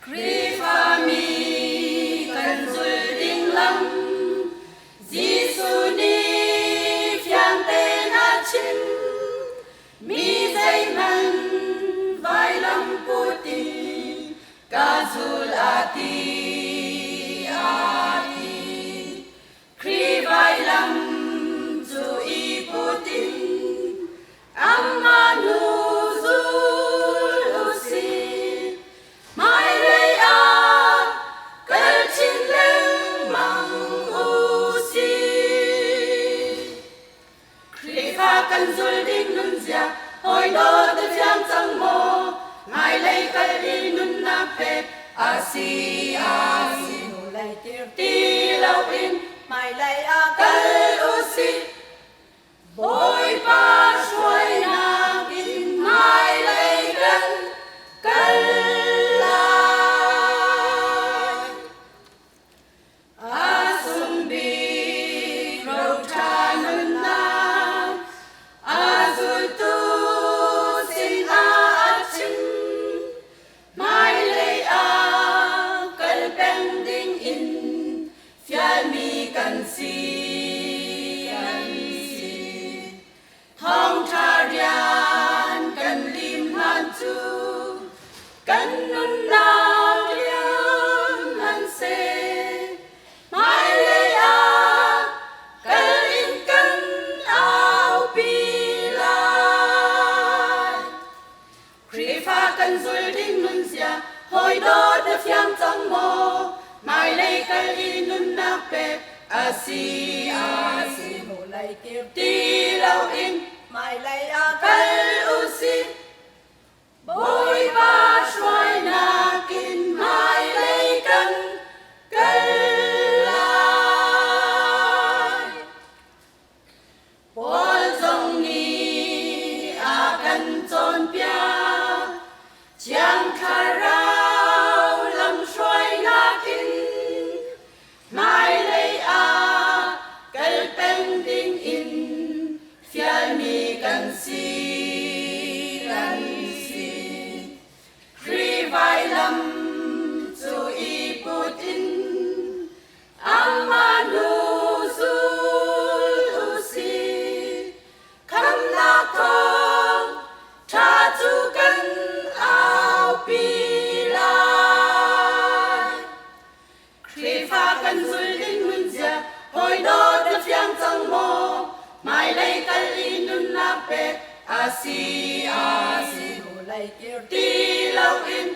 Krifa mi kan zul ding lam Giêsu ni phiang tên a chin mi dây man vai lam putin ka zul ati Kri vai lam zu i putin amanu zul usi mai rei a kal chin leng mang usi Kri pha kan zul ding nun zia hoi do de chiang chang mo mai lei kal đi nun na pet asi nu lei ti lau in mai lei a kal usi bôi pa xuôi na in mai lei kal lai a sum bi rau cha nun na a zul tu sin a chin mai lei a kal beng ding in fial mi kan si Hong Tarian kan lim han chu kan nun na lian han se mai lei a kal in kan au pi lai Kri pha kan zul ding nun sia hoi do de phiang chang mo mai lei kal in nun na pe asi nu lei ti lau in mai lei a kal usi bôi ba xuôi na kin mai lei kal lai Paul dòng ni a kan chon pia chiang kha rao lam xuôi na kin mai lei a kal pen ding in fial mi kan si Kri vai lam zu i putin amanu zul usi kam na thong cha chu kan au pi lai Kri pha kan zul ding nun zia hoi do de phiang chang mo mai lei kal in nun na pet asi nu lei ti lau in